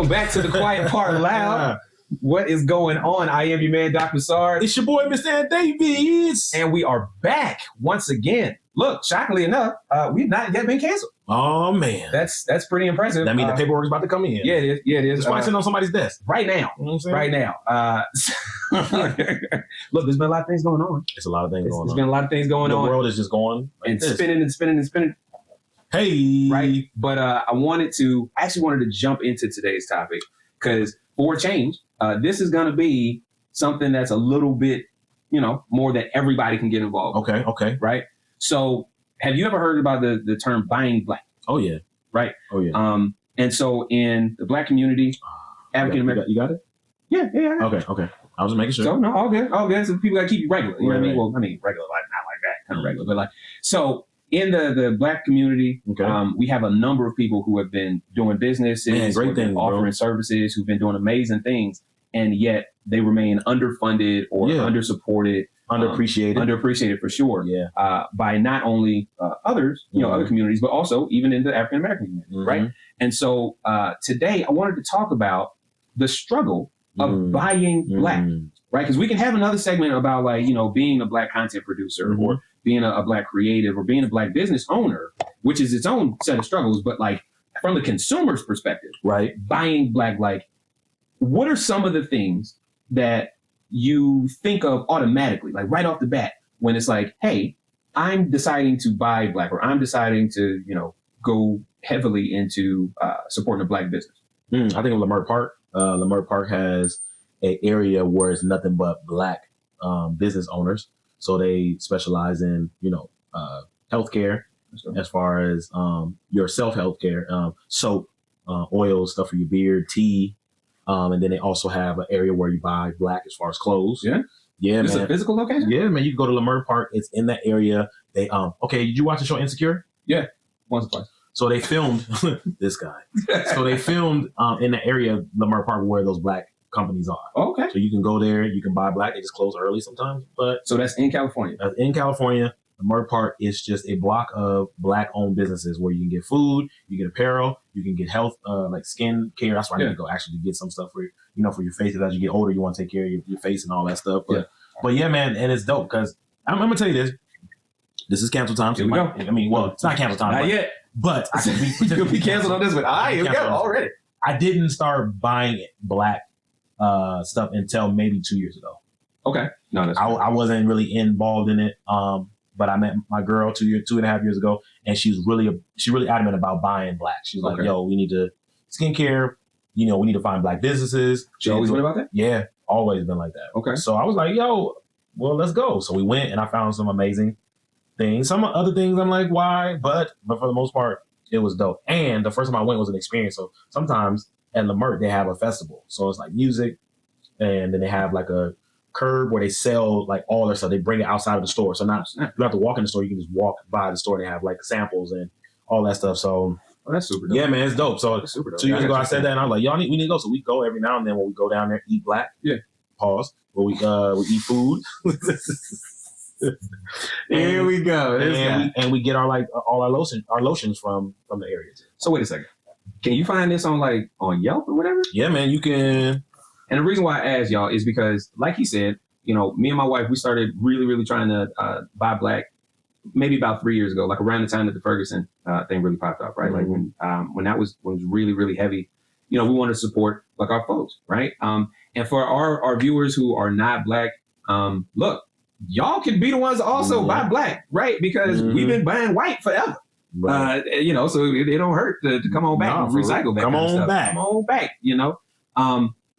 Welcome back to the Quiet Part Loud. What is going on? I am your man, Dr. Sard. It's your boy, Mr. Davies. And we are back once again. Look, shockingly enough, we've not yet been canceled. Oh, man. That's pretty impressive. That means the paperwork is about to come in. Yeah, it is. Yeah, it is. It's why it's sitting on somebody's desk. Right now. You know what I'm saying? Right now. Look, there's been a lot of things going on. It's a lot of things going on. There's been a lot of things going on. The world is just going like and this. spinning and spinning and spinning. Hey. Right. But I actually wanted to jump into today's topic because for a change, this is going to be something that's a little bit, more that everybody can get involved with. Okay. Right. So have you ever heard about the term buying black? Oh, yeah. Right. Oh, yeah. And so in the black community, African American. You got it? Yeah. Okay. I was just making sure. So no, all good. So people got to keep you regular. You know what I mean? Right. Well, regular, like not like that kind of regular, but like, so in the black community, we have a number of people who have been doing businesses, great things, offering services, who've been doing amazing things, and yet they remain underfunded or undersupported, underappreciated for sure. Yeah. By not only others, other communities, but also even in the African American community, right? And so today I wanted to talk about the struggle of buying black, right? Because we can have another segment about being a black content producer or being a black creative or being a black business owner, which is its own set of struggles. But like from the consumer's perspective, right? Buying black, like what are some of the things that you think of automatically, like right off the bat, when it's like, hey, I'm deciding to buy black, or I'm deciding to, go heavily into supporting a black business? I think of Leimert Park. Leimert Park has an area where it's nothing but black business owners. So they specialize in, healthcare, as far as your self-healthcare, soap, oil, stuff for your beard, tea. And then they also have an area where you buy black as far as clothes. Yeah. Yeah, This man. is a physical location? Yeah, man. You can go to Leimert Park. It's in that area. They okay, did you watch the show Insecure? Yeah. Once or twice. So they filmed this guy. So they filmed in the area of Leimert Park where those black companies are. Okay. So you can go there, you can buy black. They just close early sometimes. But so that's in California. In California, Leimert Park is just a block of black-owned businesses where you can get food, you get apparel, you can get health, like skin care. That's why I need to go actually get some stuff for for your face. As you get older, you want to take care of your face and all that stuff. But yeah, man, and it's dope because I'm gonna tell you this. This is cancel time. So Here we go. I mean, well, it's not cancel time. Not yet. But I can You'll be canceled on this one. Here we go already. I didn't start buying black stuff until maybe 2 years ago. Okay. No, that's I wasn't really involved in it. But I met my girl 2.5 years ago, and she's really adamant about buying black. She's like, yo, we need to skincare. We need to find black businesses. She always been about that? Yeah, always been like that. Okay. So I was like, yo, well, let's go. So we went, and I found some amazing things. Some other things I'm like, why? But for the most part, it was dope. And the first time I went was an experience. So sometimes at Leimert, they have a festival. So it's like music, and then they have like a curb where they sell like all their stuff. They bring it outside of the store. So now you don't have to walk in the store. You can just walk by the store. They have like samples and all that stuff. So that's super dope. Yeah, man, it's dope. So 2 years ago, I said that, and I was like, y'all we need to go. So we go every now and then when we go down there, eat black. Yeah. Pause. Where we eat food. Here we go. And we get our all our lotions from the area. So wait a second. Can you find this on Yelp or whatever? Yeah, man, you can. And the reason why I asked y'all is because, like he said, me and my wife, we started really, really trying to buy black maybe about 3 years ago, like around the time that the Ferguson thing really popped up, right? Mm-hmm. Like when that was really, really heavy, we wanted to support like our folks, right? And for our viewers who are not black, look, y'all can be the ones to also buy black, right? Because we've been buying white forever. Right. So it don't hurt to come on back and recycle that. Come on back,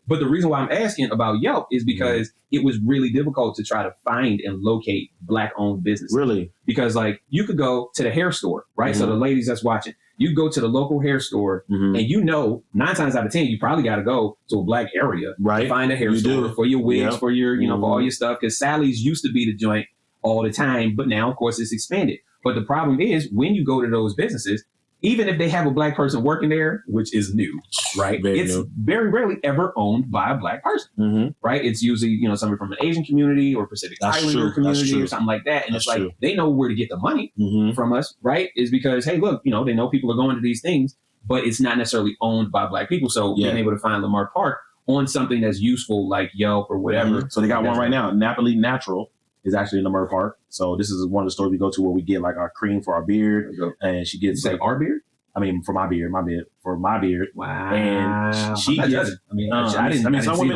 But the reason why I'm asking about Yelp is because it was really difficult to try to find and locate black-owned businesses. Really? Because you could go to the hair store, right? So the ladies that's watching, you go to the local hair store, and 9 times out of 10, you probably got to go to a black area, right? To find a hair store for your wigs, for your, for all your stuff. Because Sally's used to be the joint all the time, but now, of course, it's expanded. But the problem is when you go to those businesses, even if they have a black person working there, which is new, right? It's very rarely ever owned by a black person, right? It's usually, somebody from an Asian community or Pacific Islander community or something like that. And it's like, they know where to get the money from us, right? Is because, hey, look, they know people are going to these things. but it's not necessarily owned by Black people. So being able to find Lamar Park on something that's useful like Yelp or whatever. So they got one right now. Napoli Natural is actually in Lamar Park. So this is one of the stores we go to where we get like our cream for our beard, and she gets like our beard. I mean, for my beard. Wow. And she gets.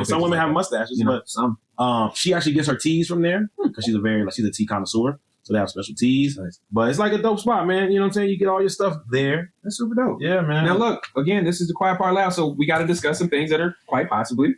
Some women have mustaches, but she actually gets her teas from there because she's a tea connoisseur. So they have special teas. Nice. But it's like a dope spot, man. You know what I'm saying? You get all your stuff there. That's super dope. Yeah, man. Now look, again, this is the quiet part loud, so we got to discuss some things that are quite possibly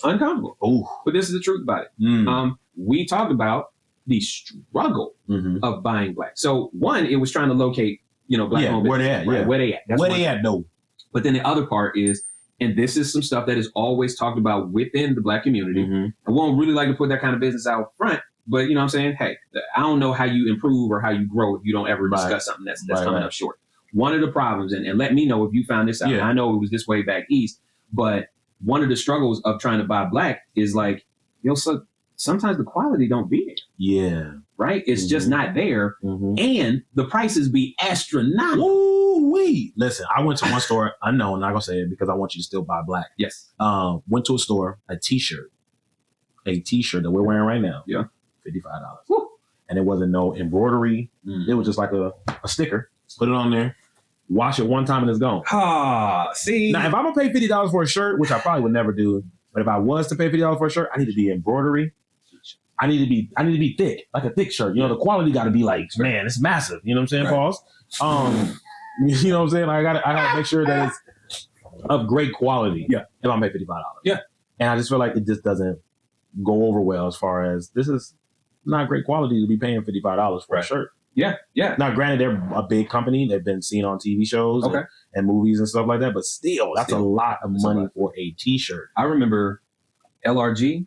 uncomfortable. Ooh. But this is the truth about it. We talked about the struggle of buying Black. So one, it was trying to locate, Black home where business, they at? Where they at? That's where they at, though. But then the other part is, and this is some stuff that is always talked about within the Black community. I won't really like to put that kind of business out front, but you know what I'm saying? Hey, I don't know how you improve or how you grow if you don't ever discuss something that's coming up short. One of the problems, and let me know if you found this out. I know it was this way back east, but one of the struggles of trying to buy Black is like, so sometimes the quality don't be there. Yeah. Right? It's just not there. And the prices be astronomical. Ooh-wee. Listen, I went to one store. I know, I'm not going to say it because I want you to still buy Black. Yes. Went to a store, a t-shirt that we're wearing right now. Yeah. $55. Woo. And it wasn't no embroidery. It was just like a sticker. Put it on there. Wash it one time and it's gone. See. Now, if I'm going to pay $50 for a shirt, which I probably would never do, but if I was to pay $50 for a shirt, I need to be embroidery. I need to be thick, like a thick shirt. The quality got to be like, man, it's massive. You know what I'm saying, Pauls? You know what I'm saying? I gotta make sure that it's of great quality. Yeah. If I'm paying $55. Yeah. And I just feel like it just doesn't go over well as far as this is not great quality to be paying $55 for a shirt. Yeah. Yeah. Now, granted, they're a big company. They've been seen on TV shows and movies and stuff like that. But still, that's a lot of money for a T-shirt. I remember LRG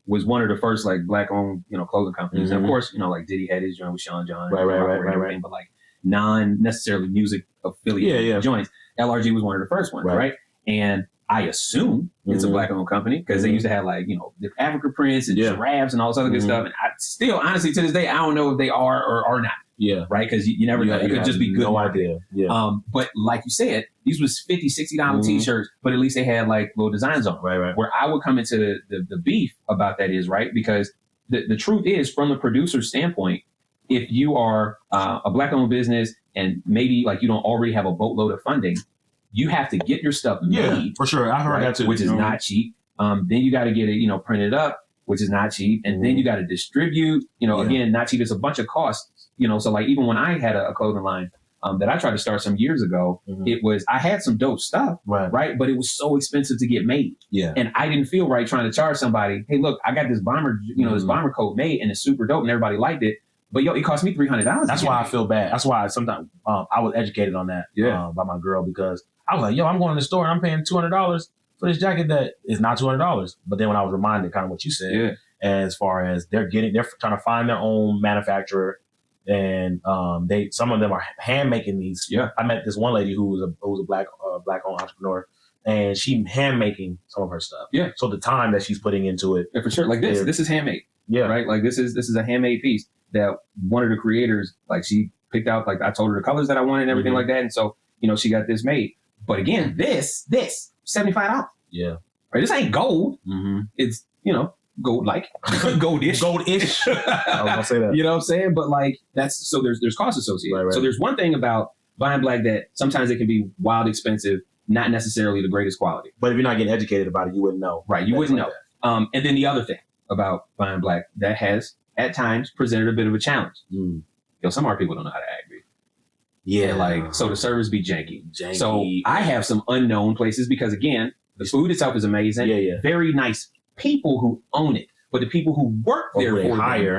was one of the first like Black-owned, clothing companies. And of course, like Diddy had his joint with Sean John. Right. But like non-necessarily music affiliated joints. LRG was one of the first ones, right? And I assume it's a Black-owned company because they used to have like, the Africa prints and giraffes and all this other good stuff. And I still, honestly, to this day, I don't know if they are or are not. Yeah. Right? Because you never know. It could just be good. No idea. Yeah. But like you said, these was $50, $60 T-shirts, but at least they had like little designs on them. Right. Where I would come into the beef about that is, right? Because the truth is, from the producer's standpoint, if you are a Black-owned business and maybe like you don't already have a boatload of funding, you have to get your stuff made. Yeah, for sure. I've heard that too. Which is not cheap. Then you got to get it, printed up, which is not cheap. And then you got to distribute, again, not cheap. It's a bunch of costs, So like even when I had a clothing line that I tried to start some years ago, I had some dope stuff, right? But it was so expensive to get made. Yeah. And I didn't feel right trying to charge somebody, hey, look, I got this bomber, this bomber coat made and it's super dope and everybody liked it. But it cost me $300. That's why I feel bad. That's why sometimes I was educated on that by my girl because I was like, I'm going to the store and I'm paying $200 for this jacket that is not $200. But then when I was reminded kind of what you said, as far as they're trying to find their own manufacturer and some of them are hand making these. Yeah. I met this one lady who was a black owned entrepreneur and she hand making some of her stuff. Yeah. So the time that she's putting into it. Yeah, for sure. Like this is handmade. Yeah. Right. Like this is a handmade piece that one of the creators, like she picked out, like I told her the colors that I wanted and everything like that. And so, she got this made. But again, this $75. Yeah. Right. This ain't gold. It's, gold like goldish. Goldish. I was gonna say that. You know what I'm saying? But like so there's costs associated. Right. So there's one thing about buying Black that sometimes it can be wild expensive, not necessarily the greatest quality. But if you're not getting educated about it, you wouldn't know. Right. You wouldn't know. And then the other thing about buying Black that has at times presented a bit of a challenge. Some of our people don't know how to act. Yeah. So the service be janky. So I have some unknown places because again, the food itself is amazing. Yeah. Very nice people who own it. But the people who work there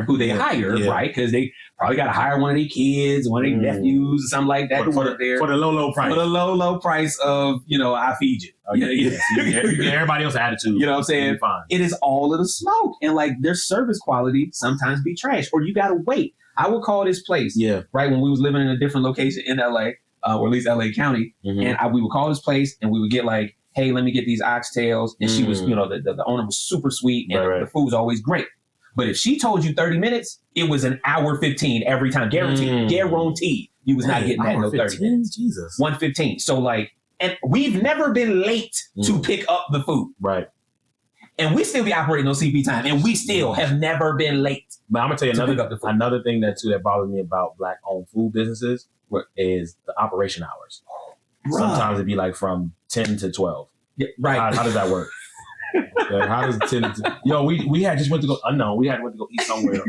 who they hire, right? Because they probably got to hire one of their kids, one of their nephews or something like that for the low price. For the low price of, I feed you. Everybody else's attitude. You know what I'm saying? It is all of the smoke. And like their service quality sometimes be trash or you got to wait. I would call this place, right, when we was living in a different location in LA, or at least LA County, and we would call this place and we would get like, hey, let me get these oxtails. And she was, the owner was super sweet and the food was always great. But if she told you 30 minutes, it was an hour 15 every time. Guaranteed. you was not getting that no 30 minutes. Jesus. 1:15. So like, and we've never been late to pick up the food. Right. And we still be operating on CP time, and we still have never been late. But I'm gonna tell you another thing that bothers me about Black-owned food businesses is the operation hours. Sometimes it'd be like from 10 to 12. Yeah, right. How does that work? How does 10 to... Yo, we had just went to go... we had went to go eat somewhere.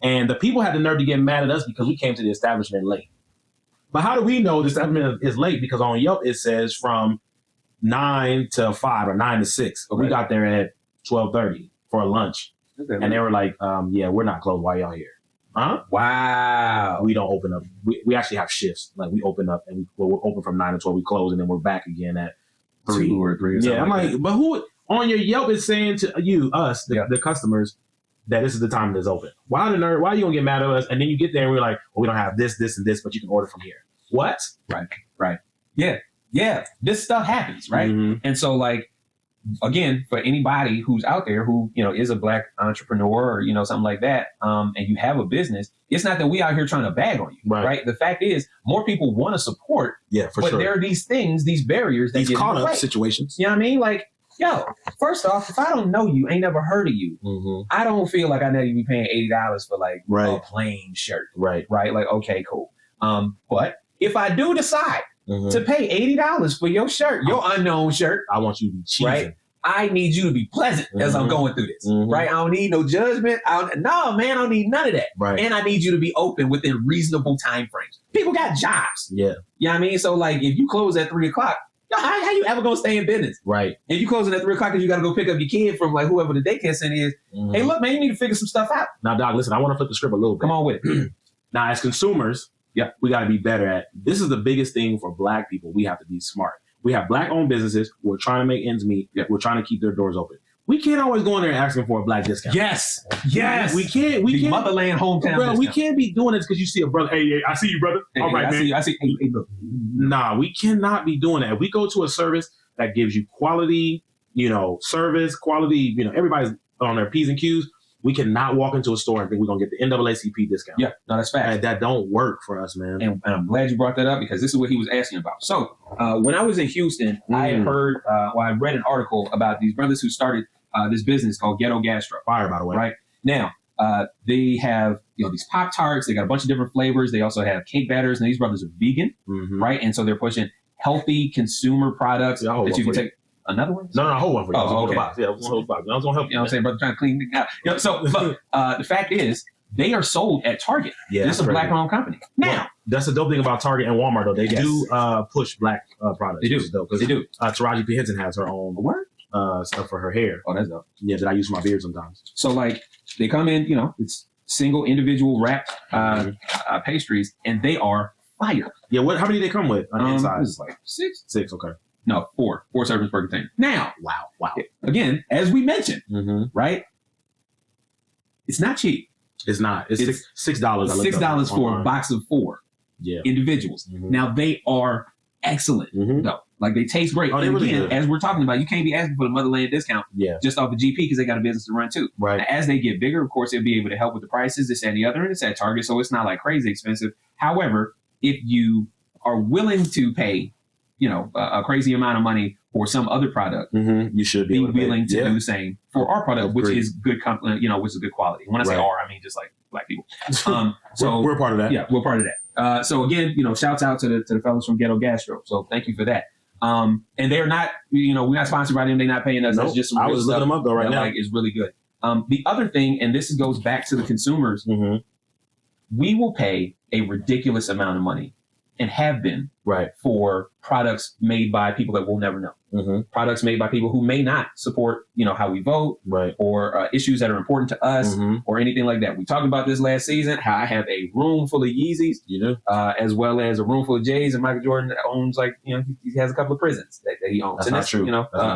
And the people had the nerve to get mad at us because we came to the establishment late. But how do we know the establishment is late? Because on Yelp, it says from 9 to 5 or 9 to 6. Okay. We got there at 12:30 for a lunch. Okay, and they were like, yeah, we're not closed while y'all here. Huh? Wow. We don't open up. We actually have shifts. Like we open up and we're open from 9 to 12. We close and then we're back again at 3. 2 or 3 or something. Yeah, I'm like like, but who on your Yelp is saying to you, us, the customers, that this is the time that's open? Why are you gonna get mad at us? And then you get there and we're like, well, we don't have this, this, and this, but you can order from here. What? Right. Yeah. This stuff happens, right? Mm-hmm. And so like, again, for anybody who's out there who, is a Black entrepreneur or, something like that, and you have a business, it's not that we out here trying to bag on you, right? The fact is more people want to support, but there are these things, these barriers that these caught up situations. You know what I mean? Like, yo, first off, if I don't know you, ain't never heard of you, I don't feel like I know you be paying $80 for like a plain shirt. Right. Like, okay, cool. But if I do decide to pay $80 for your shirt, your unknown shirt, I want you to be cheesing. Right? I need you to be pleasant as I'm going through this, right? I don't need no judgment. I don't need none of that. Right. And I need you to be open within reasonable time frames. People got jobs. Yeah. You know what I mean? So like, if you close at 3 o'clock, how you ever gonna stay in business? Right. If you closing at 3 o'clock because you got to go pick up your kid from like whoever the daycare center is, hey, look, man, you need to figure some stuff out. Now, Doc, listen, I want to flip the script a little bit. Come on with it. Now, as consumers, we got to be better at. This is the biggest thing for Black people. We have to be smart. We have Black-owned businesses. We're trying to make ends meet. We're trying to keep their doors open. We can't always go in there asking for a Black discount. Yes. We can't. Motherland hometown bro, discount. We can't be doing this because you see a brother. Hey, I see you, brother. All right, man. I see. Hey, look. Nah, we cannot be doing that. If we go to a service that gives you quality, service, quality, everybody's on their P's and Q's, we cannot walk into a store and think we're going to get the NAACP discount. Yeah, no, that's fact. And that don't work for us, man. And I'm glad you brought that up because this is what he was asking about. So when I was in Houston, I had heard, I read an article about these brothers who started this business called Ghetto Gastro. Fire, by the way. Right? Now, they have these Pop-Tarts. They got a bunch of different flavors. They also have cake batters. And these brothers are vegan, right? And so they're pushing healthy consumer products that you can take. Another one? No, hold one for you. Oh, okay. Yeah, hold box. I was going to help you. You know what I'm saying, brother? Trying to clean it out. So look, the fact is, they are sold at Target. Yeah, this is a Black-owned company. Now, well, that's the dope thing about Target and Walmart, though. They do push Black products. They do. They do. Taraji P. Henson has her own stuff for her hair. Oh, that's dope. Yeah, that I use for my beard sometimes. So, like, they come in, it's single individual wrapped pastries, and they are fire. Yeah, how many do they come with on the inside? It's like 6. 6, okay. No, 4 servings per container. Now, wow. Again, as we mentioned, right? It's not cheap. It's not. It's $6. $6 for a box of 4 individuals. Now they are excellent, though. Like they taste great. And again, as we're talking about, you can't be asking for the Motherland discount just off the GP because they got a business to run too. Right. Now, as they get bigger, of course, they'll be able to help with the prices, this and the other, and it's at Target, so it's not like crazy expensive. However, if you are willing to pay a crazy amount of money for some other product, you should be willing to do the same for our product, which is good, which is good quality. When I say our, I mean just like Black people. So we're part of that. Yeah, we're part of that. So again, shouts out to the fellas from Ghetto Gastro. So thank you for that. And they're not, we're not sponsored by them. They're not paying us. Nope. That's just some I was looking them up though right now. Like is really good. The other thing, and this goes back to the consumers, we will pay a ridiculous amount of money and have been for products made by people that we'll never know. Products made by people who may not support, how we vote or issues that are important to us or anything like that. We talked about this last season, how I have a room full of Yeezys, as well as a room full of J's, and Michael Jordan owns he has a couple of prisons that he owns. That's not true.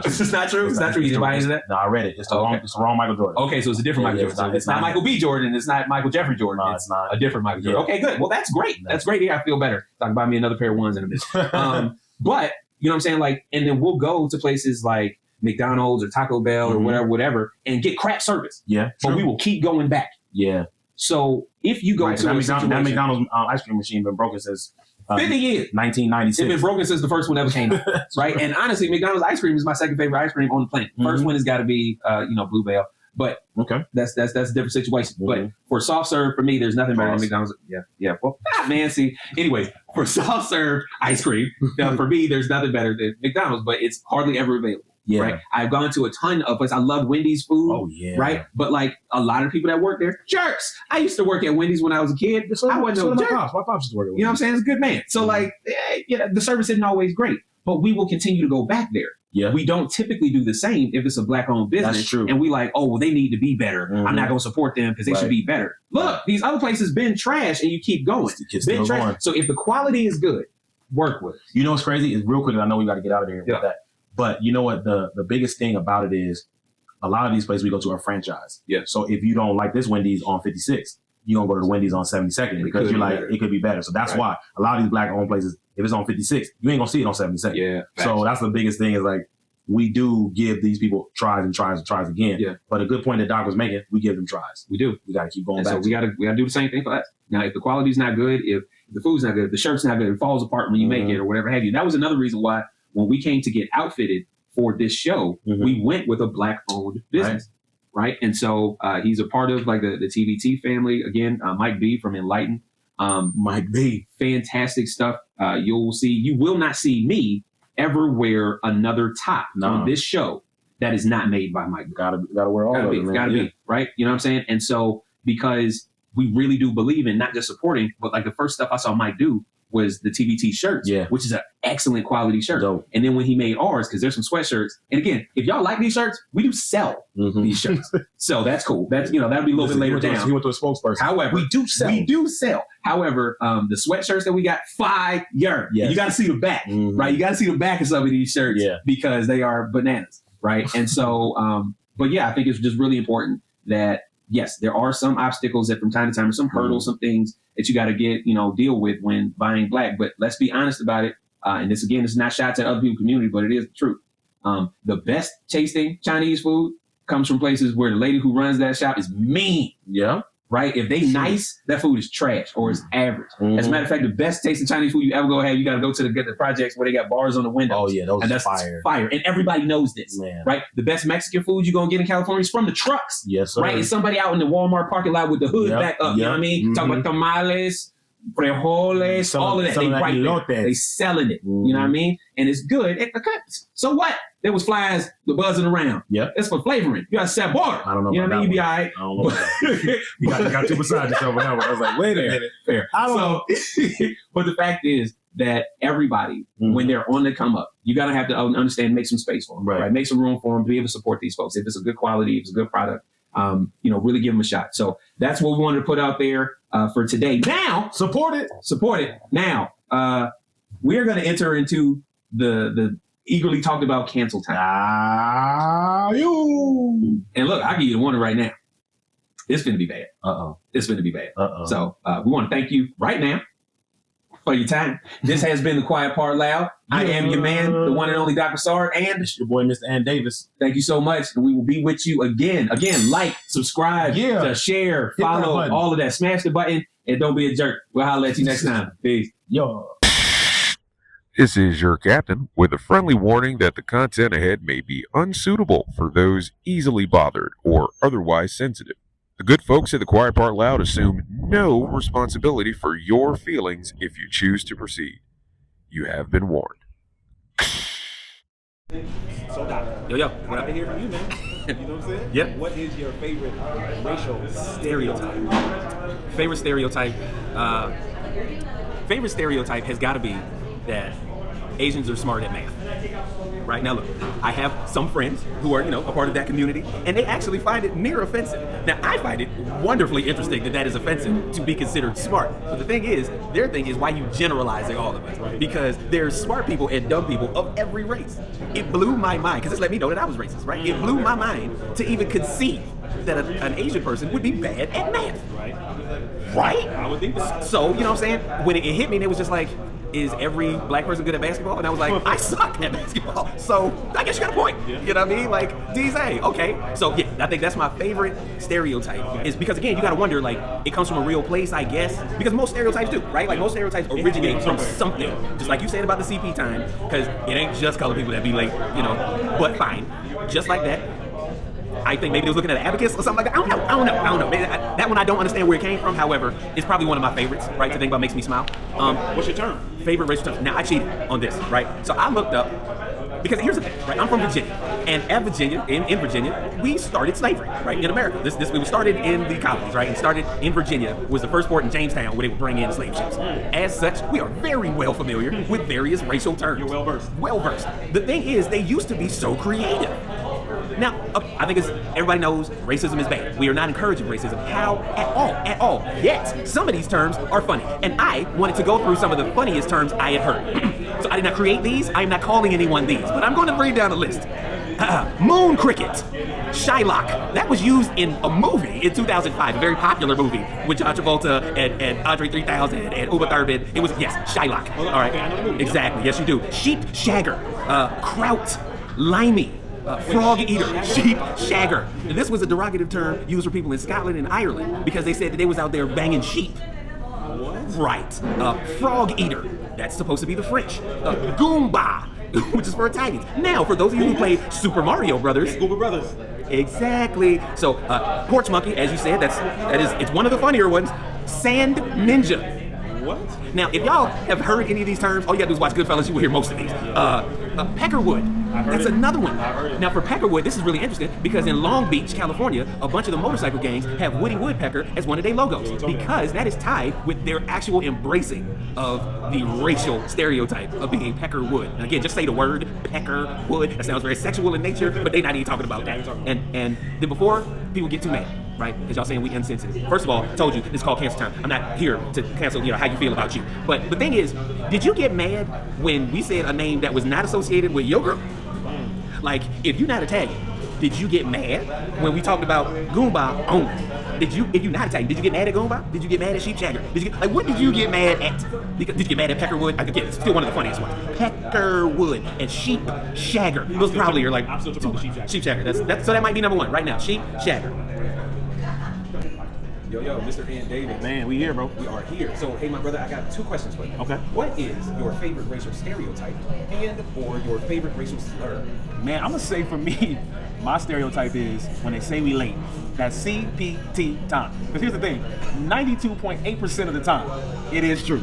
It's not true. It's not true. You didn't buy into that? No, I read it. It's the wrong Michael Jordan. Okay, so it's a different Michael Jordan. It's not Michael B. Jordan. It's not Michael Jeffrey Jordan. No, it's not. A different Michael Jordan. Okay, good. Well, that's great. That's great. Yeah, I feel better. So I can buy me another pair of ones in a minute. But you know what I'm saying? Like, and then we'll go to places like McDonald's or Taco Bell or whatever, and get crap service. Yeah. But we will keep going back. Yeah. So if you go to that McDonald's ice cream machine been broken since 50 years. 1996. It's been broken since the first one ever came out, right? And honestly, McDonald's ice cream is my second favorite ice cream on the planet. First one has got to be, Blue Bell. But that's a different situation. But for soft serve, for me, there's nothing better than McDonald's. Yeah. Well, man, see. Anyway, for soft serve ice cream, for me, there's nothing better than McDonald's. But it's hardly ever available. Yeah. Right. I've gone to a ton of places. I love Wendy's food. Oh yeah. Right. But like a lot of people that work there, jerks. I used to work at Wendy's when I was a kid. I wasn't no jerk. My pops used to work at Wendy's. You know what I'm saying? It's a good man. So like, the service isn't always great, but we will continue to go back there. Yeah. We don't typically do the same if it's a black-owned business. That's true. And we like, oh, well, they need to be better. I'm not going to support them because they should be better. Look, these other places been trash, and you keep going. Been trash. So if the quality is good, work with it. You know what's crazy? Is real quick, I know we got to get out of here with that. But you know what? The biggest thing about it is a lot of these places we go to are franchise. Yeah. So if you don't like this Wendy's on 56th, you're going to go to the Wendy's on 72nd because you're like, it could be better. So that's why a lot of these black-owned places, if it's on 56th, you ain't going to see it on 72nd. Yeah. So that's the biggest thing is like, we do give these people tries and tries and tries again. Yeah. But a good point that Doc was making, we give them tries. We do. We got to keep going back. So we got to do the same thing for us. Now, if the quality's not good, if the food's not good, if the shirt's not good, it falls apart when you make it or whatever have you. That was another reason why when we came to get outfitted for this show, we went with a black-owned business. Right. And so he's a part of like the TVT family. Again, Mike B from Enlighten. Mike B. Fantastic stuff. You will not see me ever wear another top on this show that is not made by Mike. Gotta wear all of it. Gotta be, right? You know what I'm saying? And so because we really do believe in not just supporting, but like the first stuff I saw Mike do was the TVT shirts, which is an excellent quality shirt. Dope. And then when he made ours, because there's some sweatshirts, and again, if y'all like these shirts, we do sell these shirts. So that's cool. That's that'll be a little bit later down. He went to a spokesperson. However, we do sell. However, the sweatshirts that we got, fire. Yes. You got to see the back, right? You got to see the back of some of these shirts because they are bananas, right? And so, but yeah, I think it's just really important that yes, there are some obstacles that from time to time, or some hurdles, some things that you got to deal with when buying black. But let's be honest about it. And this is not shots at other people's community, but it is the truth. The best tasting Chinese food comes from places where the lady who runs that shop is mean. Yeah. Right? If they nice, that food is trash or it's average. As a matter of fact, the best tasting Chinese food you ever go have, you got to go to the projects where they got bars on the windows. Oh, yeah. Those and that's fire. And everybody knows this. Man. Right? The best Mexican food you're going to get in California is from the trucks. Yes, sir. Right? It's somebody out in the Walmart parking lot with the hood back up. You know what I mean? Talking about tamales, frijoles, all of that. They selling it. You know what I mean? And it's good. So what? There was flies buzzing around. Yeah. It's for flavoring. You got to set water. I don't know. You know what I mean? You be all right. I don't know. You got too beside yourself. I was like, wait a minute. Fair. I don't know. But the fact is that everybody, when they're on the come up, you got to have to understand, make some space for them. Right. Make some room for them to be able to support these folks. If it's a good quality, if it's a good product, really give them a shot. So that's what we wanted to put out there for today. Now, support it. Now, we're going to enter into the eagerly talked about cancel time. And look, I'll give you the warning right now. It's going to be bad. It's going to be bad. So we want to thank you right now for your time. This has been The Quiet Part Loud. I am your man, the one and only Dr. Sard, and it's your boy, Mr. Ann Davis. Thank you so much. And we will be with you again. Again, like, subscribe, share, follow, all of that. Smash the button and don't be a jerk. We'll holler at you next time. Peace. Yo. This is your captain with a friendly warning that the content ahead may be unsuitable for those easily bothered or otherwise sensitive. The good folks at The Quiet Part Loud assume no responsibility for your feelings if you choose to proceed. You have been warned. Yo, what I hear from you, man? You know what I'm saying? Yep. What is your favorite racial stereotype? Favorite stereotype has got to be that Asians are smart at math. Right now, look, I have some friends who are, a part of that community, and they actually find it near offensive. Now, I find it wonderfully interesting that is offensive to be considered smart. But the thing is, their thing is why you generalizing all of us, right? Because there's smart people and dumb people of every race. It blew my mind, because it's let me know that I was racist, right? It blew my mind to even conceive that an Asian person would be bad at math. Right? I would think so. So, you know what I'm saying? When it hit me, it was just like, is every black person good at basketball? And I was like, I suck at basketball. So I guess you got a point. You know what I mean? Like, D's A, okay. So yeah, I think that's my favorite stereotype. Is because again, you gotta wonder, like, it comes from a real place, I guess. Because most stereotypes do, right? Like most stereotypes originate from something. Just like you said about the CP time, because it ain't just colored people that be late, you know. But fine. Just like that. I think maybe they was looking at an abacus or something like that. I don't know. Maybe that one I don't understand where it came from. However, it's probably one of my favorites, right? To think about, makes me smile. What's your term? Favorite racial term. Now I cheated on this, right? So I looked up, because here's the thing, right? I'm from Virginia, and at Virginia, in Virginia, we started slavery, right? In America, this we started in the colonies, right? And started in Virginia, was the first port in Jamestown where they would bring in slave ships. As such, we are very well familiar with various racial terms. You're well versed. Well versed. The thing is, they used to be so creative. Now, I think everybody knows racism is bad. We are not encouraging racism. How? At all. Yet, some of these terms are funny. And I wanted to go through some of the funniest terms I had heard. So I did not create these. I am not calling anyone these. But I'm going to read down a list. Moon cricket. Shylock. That was used in a movie in 2005, a very popular movie with John Travolta and Andre 3000 and Uma Thurman. It was, yes, Shylock. All right. Exactly. Yes, you do. Sheep shagger. Kraut. Limey. Frog eater, sheep shagger. And this was a derogative term used for people in Scotland and Ireland because they said that they was out there banging sheep. What? Right. Frog eater. That's supposed to be the French. Goomba, which is for Italians. Now, for those of you who played Super Mario Brothers. Goomba Brothers. Exactly. So, porch monkey, as you said, it's one of the funnier ones. Sand ninja. What? Now, if y'all have heard any of these terms, all you gotta do is watch Goodfellas, you will hear most of these. Peckerwood. That's another one. Now, for Peckerwood, this is really interesting because in Long Beach, California, a bunch of the motorcycle gangs have Woody Woodpecker as one of their logos because that is tied with their actual embracing of the racial stereotype of being Peckerwood. And again, just say the word Peckerwood. That sounds very sexual in nature, but they're not even talking about that. And then before people get too mad, right? Because y'all saying we insensitive. First of all, I told you this is called cancer time. I'm not here to cancel, how you feel about you. But the thing is, did you get mad when we said a name that was not associated with your group? Like, if you're not Italian, did you get mad when we talked about Goomba only? If you're not Italian, did you get mad at Goomba? Did you get mad at Sheep Shagger? What did you get mad at? Did you get mad at Peckerwood? Again, it's still one of the funniest ones. Peckerwood and Sheep Shagger. Those probably are like I'm still talking about Sheep Shagger. Sheep Shagger. So that might be number one right now. Sheep Shagger. Yo, Mr. and David. Man, we here, bro. We are here. So, hey, my brother, I got two questions for you. Okay. What is your favorite racial stereotype and or your favorite racial slur? Man, I'm gonna say for me, my stereotype is when they say we late, that's CPT time. Because here's the thing, 92.8% of the time, it is true.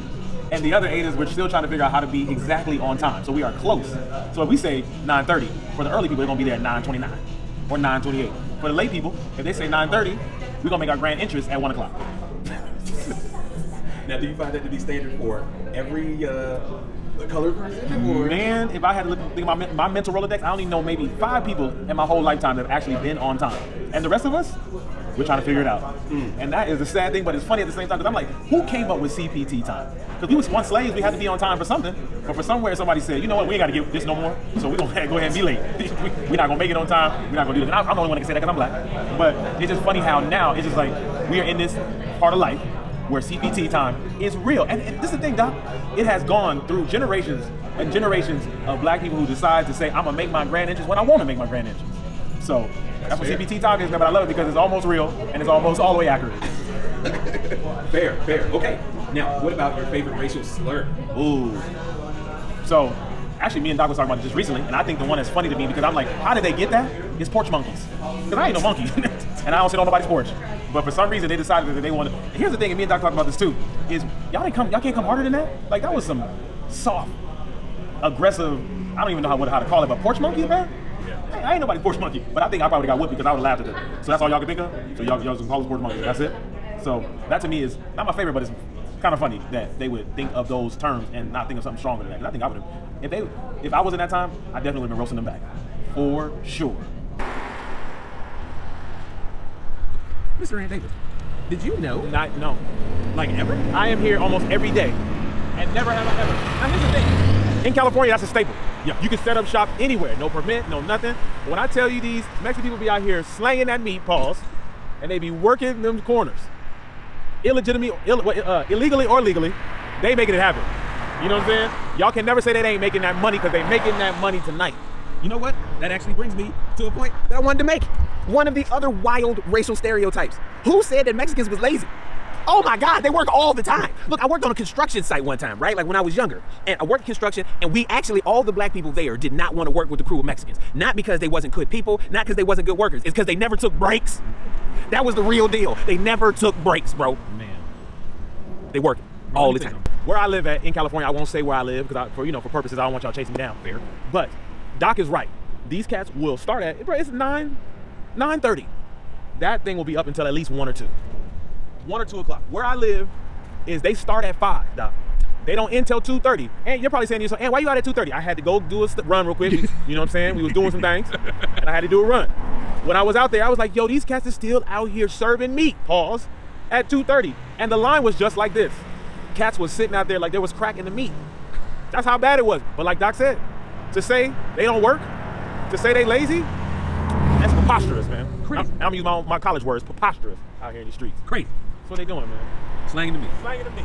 And the other 8 is we're still trying to figure out how to be exactly on time. So we are close. So if we say 9:30, for the early people, they're gonna be there at 9:29 or 9:28. For the late people, if they say 9:30, we're gonna make our grand entrance at 1 o'clock. Now, do you find that to be standard for every colored person? Or? Man, if I had to think about my mental Rolodex, I only know maybe 5 people in my whole lifetime that have actually been on time. And the rest of us, we're trying to figure it out. And that is the sad thing, but it's funny at the same time, because I'm like, who came up with CPT time? Because we was once slaves, we had to be on time for something. But for somewhere, somebody said, you know what, we ain't got to get this no more, so we're going to go ahead and be late. We're not going to make it on time. We're not going to do this. And I'm the only one that can say that because I'm black. But it's just funny how now it's just like, we are in this part of life where CPT time is real. And this is the thing, Doc. It has gone through generations and generations of black people who decide to say, I'm going to make my grand entrance when I want to make my grand entrance. So that's what CPT time is, but I love it because it's almost real and it's almost all the way accurate. Fair. Okay. Now, what about your favorite racial slur? Ooh. So, actually, me and Doc was talking about it just recently, and I think the one that's funny to me because I'm like, how did they get that? It's porch monkeys. Because I ain't no monkey, and I don't sit on nobody's porch. But for some reason, they decided that they wanted. Here's the thing, and me and Doc talked about this too: is y'all can't come harder than that. Like that was some soft, aggressive. I don't even know how to call it, but porch monkeys, man. Hey, I ain't nobody porch monkey, but I think I probably got whipped because I would have laughed at them. So that's all y'all can think of. So y'all just call us porch monkeys. That's it. So that to me is not my favorite, but it's kind of funny that they would think of those terms and not think of something stronger than that. Because I think I would have, if I was in that time, I definitely would have been roasting them back, for sure. Mr. Ann Davis, did you know? No. Like ever? I am here almost every day, and never have I ever. Now here's the thing. In California, that's a staple. Yeah. You can set up shop anywhere, no permit, no nothing. But when I tell you these Mexican people be out here slanging that meat, pause, and they be working them corners. Illegally or legally, they making it happen. You know what I'm saying? Y'all can never say they ain't making that money because they making that money tonight. You know what? That actually brings me to a point that I wanted to make. One of the other wild racial stereotypes. Who said that Mexicans was lazy? Oh my God, they work all the time. Look, I worked on a construction site one time, right? Like when I was younger. And I worked construction, and we actually, all the black people there did not want to work with the crew of Mexicans. Not because they wasn't good people, not because they wasn't good workers. It's because they never took breaks. That was the real deal. They never took breaks, bro. Man. They work all the time. Where I live at in California, I won't say where I live because for purposes, I don't want y'all chasing me down. Fair. But Doc is right. These cats will start at, it's 9:30. That thing will be up until at least 1 or 2. 1 or 2 o'clock. Where I live is they start at 5, Doc. They don't end till 2:30. And you're probably saying to yourself, and why you out at 2:30? I had to go do a run real quick. You know what I'm saying? We was doing some things, and I had to do a run. When I was out there, I was like, yo, these cats are still out here serving meat, pause, at 2:30. And the line was just like this. Cats was sitting out there like there was crack in the meat. That's how bad it was. But like Doc said, to say they don't work, to say they lazy, that's preposterous, man. Crazy. I'm gonna use my college words, preposterous out here in the streets. Crazy. That's what they doing, man. Slanging to me. Slanging to me.